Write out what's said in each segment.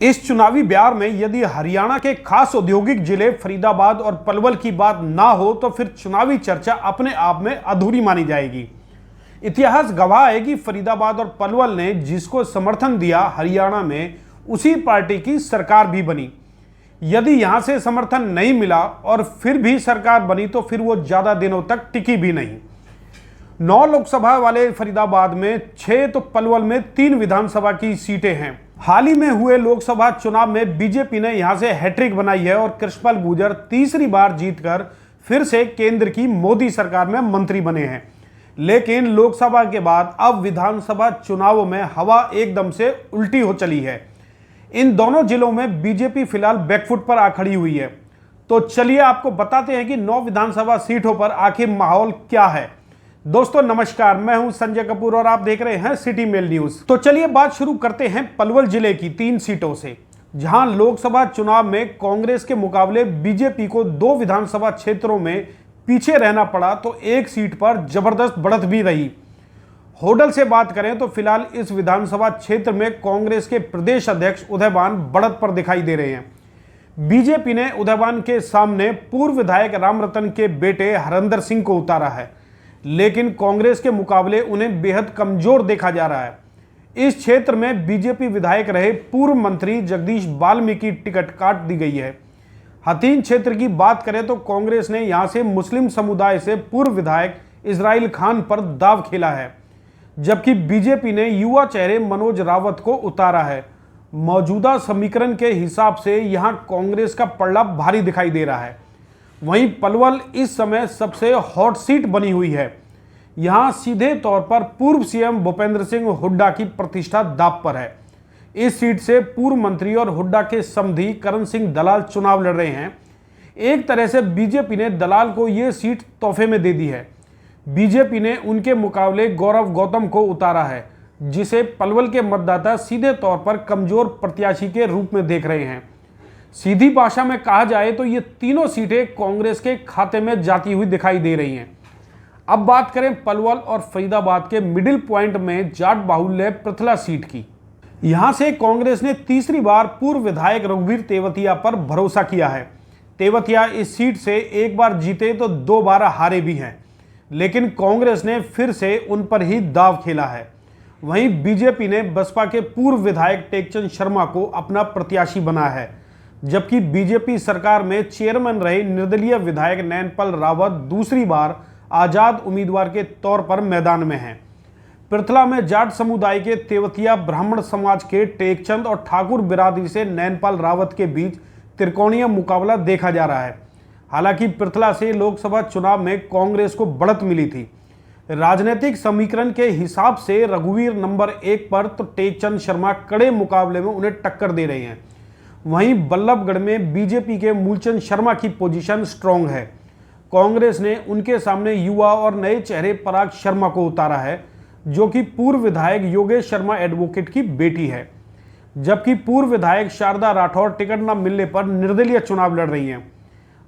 इस चुनावी ब्यार में यदि हरियाणा के खास औद्योगिक जिले फरीदाबाद और पलवल की बात ना हो तो फिर चुनावी चर्चा अपने आप में अधूरी मानी जाएगी। इतिहास गवाह है कि फरीदाबाद और पलवल ने जिसको समर्थन दिया, हरियाणा में उसी पार्टी की सरकार भी बनी। यदि यहां से समर्थन नहीं मिला और फिर भी सरकार बनी तो फिर वो ज्यादा दिनों तक टिकी भी नहीं। 9 लोकसभा वाले फरीदाबाद में 6 तो पलवल में 3 विधानसभा की सीटें हैं। हाल ही में हुए लोकसभा चुनाव में बीजेपी ने यहां से हैट्रिक बनाई है और कृष्णपाल गुर्जर तीसरी बार जीतकर फिर से केंद्र की मोदी सरकार में मंत्री बने हैं। लेकिन लोकसभा के बाद अब विधानसभा चुनावों में हवा एकदम से उल्टी हो चली है। इन दोनों जिलों में बीजेपी फिलहाल बैकफुट पर आ खड़ी हुई है। तो चलिए आपको बताते हैं कि 9 विधानसभा सीटों पर आखिर माहौल क्या है। दोस्तों नमस्कार, मैं हूं संजय कपूर और आप देख रहे हैं सिटी मेल न्यूज। तो चलिए बात शुरू करते हैं पलवल जिले की 3 सीटों से, जहां लोकसभा चुनाव में कांग्रेस के मुकाबले बीजेपी को 2 विधानसभा क्षेत्रों में पीछे रहना पड़ा तो एक सीट पर जबरदस्त बढ़त भी रही। होडल से बात करें तो फिलहाल इस विधानसभा क्षेत्र में कांग्रेस के प्रदेश अध्यक्ष उदयभान बढ़त पर दिखाई दे रहे हैं। बीजेपी ने उदयभान के सामने पूर्व विधायक रामरतन के बेटे हरिंदर सिंह को उतारा है, लेकिन कांग्रेस के मुकाबले उन्हें बेहद कमजोर देखा जा रहा है। इस क्षेत्र में बीजेपी विधायक रहे पूर्व मंत्री जगदीश बाल्मीकि टिकट काट दी गई है। हथीन क्षेत्र की बात करें तो कांग्रेस ने यहां से मुस्लिम समुदाय से पूर्व विधायक इजराइल खान पर दाव खेला है, जबकि बीजेपी ने युवा चेहरे मनोज रावत को उतारा है। मौजूदा समीकरण के हिसाब से यहां कांग्रेस का पलड़ा भारी दिखाई दे रहा है। वहीं पलवल इस समय सबसे हॉट सीट बनी हुई है। यहां सीधे तौर पर पूर्व सीएम भूपेंद्र सिंह हुड्डा की प्रतिष्ठा दांव पर है। इस सीट से पूर्व मंत्री और हुड्डा के समधी करण सिंह दलाल चुनाव लड़ रहे हैं। एक तरह से बीजेपी ने दलाल को यह सीट तोहफे में दे दी है। बीजेपी ने उनके मुकाबले गौरव गौतम को उतारा है, जिसे पलवल के मतदाता सीधे तौर पर कमजोर प्रत्याशी के रूप में देख रहे हैं। सीधी भाषा में कहा जाए तो ये तीनों सीटें कांग्रेस के खाते में जाती हुई दिखाई दे रही हैं। अब बात करें पलवल और फरीदाबाद के मिडिल पॉइंट में जाट बाहुल्य पृथला सीट की। यहां से कांग्रेस ने तीसरी बार पूर्व विधायक रघुवीर तेवतिया पर भरोसा किया है। तेवतिया इस सीट से एक बार जीते तो 2 बार हारे भी हैं, लेकिन कांग्रेस ने फिर से उन पर ही दाव खेला है। वहीं बीजेपी ने बसपा के पूर्व विधायक टेकचंद शर्मा को अपना प्रत्याशी बनाया है, जबकि बीजेपी सरकार में चेयरमैन रहे निर्दलीय विधायक नैनपाल रावत दूसरी बार आजाद उम्मीदवार के तौर पर मैदान में हैं। पृथला में जाट समुदाय के तेवतिया, ब्राह्मण समाज के टेकचंद और ठाकुर बिरादरी से नैनपाल रावत के बीच त्रिकोणीय मुकाबला देखा जा रहा है। हालांकि पृथला से लोकसभा चुनाव में कांग्रेस को बढ़त मिली थी। राजनीतिक समीकरण के हिसाब से रघुवीर नंबर 1 पर तो टेकचंद शर्मा कड़े मुकाबले में उन्हें टक्कर दे रहे हैं। वहीं बल्लभगढ़ में बीजेपी के मूलचंद शर्मा की पोजीशन स्ट्रांग है। कांग्रेस ने उनके सामने युवा और नए चेहरे पराग शर्मा को उतारा है, जो कि पूर्व विधायक योगेश शर्मा एडवोकेट की बेटी है, जबकि पूर्व विधायक शारदा राठौर टिकट न मिलने पर निर्दलीय चुनाव लड़ रही हैं।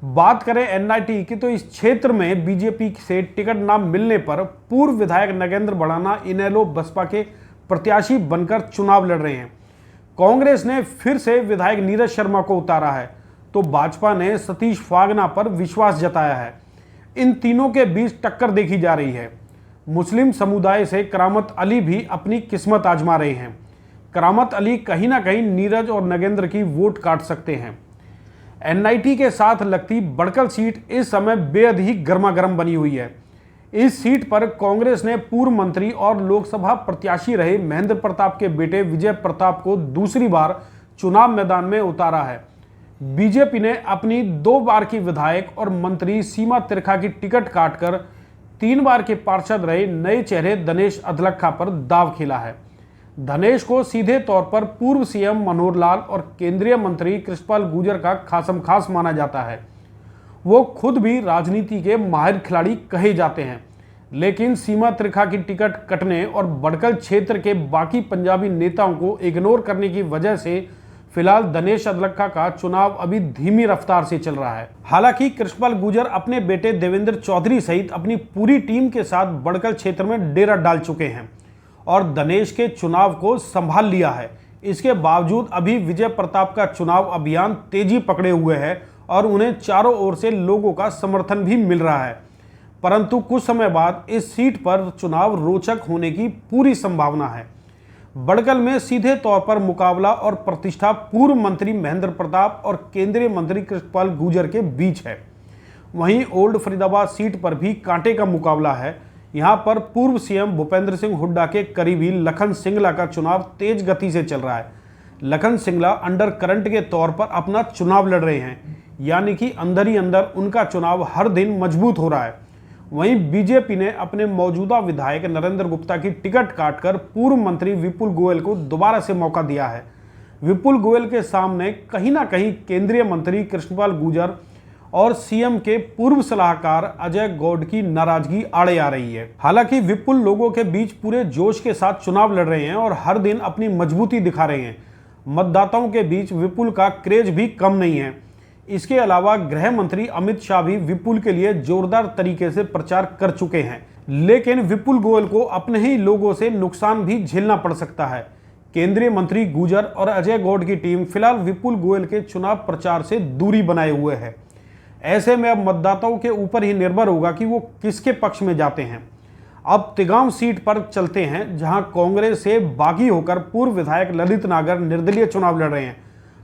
बात करें एनआईटी की तो इस क्षेत्र में बीजेपी से टिकट न मिलने पर पूर्व विधायक नगेंद्र भड़ाना इनेलो बसपा के प्रत्याशी बनकर चुनाव लड़ रहे हैं। कांग्रेस ने फिर से विधायक नीरज शर्मा को उतारा है, तो भाजपा ने सतीश फागना पर विश्वास जताया है। इन तीनों के बीच टक्कर देखी जा रही है। मुस्लिम समुदाय से करामत अली भी अपनी किस्मत आजमा रहे हैं। करामत अली कहीं ना कहीं नीरज और नगेंद्र की वोट काट सकते हैं। एनआईटी के साथ लगती बड़कल सीट इस समय बेहद ही गर्मागर्म बनी हुई है। इस सीट पर कांग्रेस ने पूर्व मंत्री और लोकसभा प्रत्याशी रहे महेंद्र प्रताप के बेटे विजय प्रताप को दूसरी बार चुनाव मैदान में उतारा है। बीजेपी ने अपनी 2 बार की विधायक और मंत्री सीमा तिरखा की टिकट काटकर 3 बार के पार्षद रहे नए चेहरे धनेश अधलक्खा पर दाव खेला है। धनेश को सीधे तौर पर पूर्व सीएम मनोहर लाल और केंद्रीय मंत्री कृष्णपाल गुर्जर का खासम खास माना जाता है। वो खुद भी राजनीति के माहिर खिलाड़ी कहे जाते हैं, लेकिन सीमा त्रिखा की टिकट कटने और बड़कल क्षेत्र के बाकी पंजाबी नेताओं को इग्नोर करने की वजह से फिलहाल धनेश अधलक्खा का चुनाव अभी धीमी रफ्तार से चल रहा है। हालांकि कृष्णपाल गुर्जर अपने बेटे देवेंद्र चौधरी सहित अपनी पूरी टीम के साथ बड़कल क्षेत्र में डेरा डाल चुके हैं और धनेश के चुनाव को संभाल लिया है। इसके बावजूद अभी विजय प्रताप का चुनाव अभियान तेजी पकड़े हुए है और उन्हें चारों ओर से लोगों का समर्थन भी मिल रहा है। परंतु कुछ समय बाद इस सीट पर चुनाव रोचक होने की पूरी संभावना है। बड़कल में सीधे तौर पर मुकाबला और प्रतिष्ठा पूर्व मंत्री महेंद्र प्रताप और केंद्रीय मंत्री कृष्णपाल गुर्जर के बीच है। वहीं ओल्ड फरीदाबाद सीट पर भी कांटे का मुकाबला है। यहां पर पूर्व सीएम भूपेंद्र सिंह हुड्डा के करीबी लखन सिंगला का चुनाव तेज गति से चल रहा है। लखन सिंगला अंडर करंट के तौर पर अपना चुनाव लड़ रहे हैं, यानी कि अंदर ही अंदर उनका चुनाव हर दिन मजबूत हो रहा है। वहीं बीजेपी ने अपने मौजूदा विधायक नरेंद्र गुप्ता की टिकट काटकर पूर्व मंत्री विपुल गोयल को दोबारा से मौका दिया है। विपुल गोयल के सामने कहीं ना कहीं केंद्रीय मंत्री कृष्णपाल गुर्जर और सीएम के पूर्व सलाहकार अजय गौड़ की नाराजगी आड़े आ रही है। हालांकि विपुल लोगों के बीच पूरे जोश के साथ चुनाव लड़ रहे हैं और हर दिन अपनी मजबूती दिखा रहे हैं। मतदाताओं के बीच विपुल का क्रेज भी कम नहीं है। इसके अलावा गृह मंत्री अमित शाह भी विपुल के लिए जोरदार तरीके से प्रचार कर चुके हैं, लेकिन विपुल गोयल को अपने ही लोगों से नुकसान भी झेलना पड़ सकता है। केंद्रीय मंत्री गुर्जर और अजय गौड़ की टीम फिलहाल विपुल गोयल के चुनाव प्रचार से दूरी बनाए हुए है। ऐसे में अब मतदाताओं के ऊपर ही निर्भर होगा कि वो किसके पक्ष में जाते हैं। अब तिगांव सीट पर चलते हैं, जहां कांग्रेस से बागी होकर पूर्व विधायक ललित नागर निर्दलीय चुनाव लड़ रहे हैं।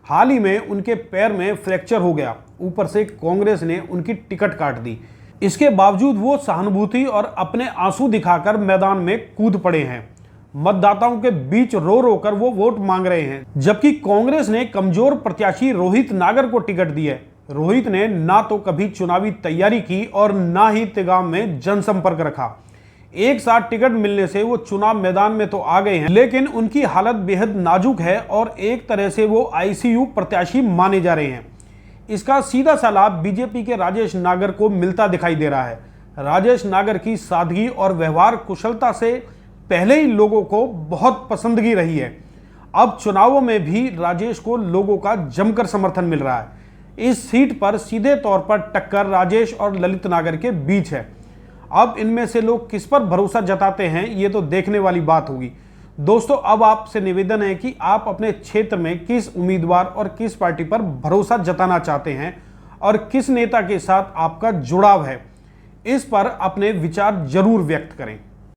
हाल ही में उनके पैर में फ्रैक्चर हो गया, ऊपर से कांग्रेस ने उनकी टिकट काट दी। इसके बावजूद वो सहानुभूति और अपने आंसू दिखाकर मैदान में कूद पड़े हैं। मतदाताओं के बीच रो रो कर वो वोट मांग रहे हैं, जबकि कांग्रेस ने कमजोर प्रत्याशी रोहित नागर को टिकट दी है। रोहित ने ना तो कभी चुनावी तैयारी की और ना ही तिगांव में जनसंपर्क रखा। एक साथ टिकट मिलने से वो चुनाव मैदान में तो आ गए हैं, लेकिन उनकी हालत बेहद नाजुक है और एक तरह से वो आईसीयू प्रत्याशी माने जा रहे हैं। इसका सीधा सा लाभ बीजेपी के राजेश नागर को मिलता दिखाई दे रहा है। राजेश नागर की सादगी और व्यवहार कुशलता से पहले ही लोगों को बहुत पसंदगी रही है। अब चुनावों में भी राजेश को लोगों का जमकर समर्थन मिल रहा है। इस सीट पर सीधे तौर पर टक्कर राजेश और ललित नागर के बीच है। अब इनमें से लोग किस पर भरोसा जताते हैं, ये तो देखने वाली बात होगी। दोस्तों, अब आपसे निवेदन है कि आप अपने क्षेत्र में किस उम्मीदवार और किस पार्टी पर भरोसा जताना चाहते हैं और किस नेता के साथ आपका जुड़ाव है, इस पर अपने विचार जरूर व्यक्त करें।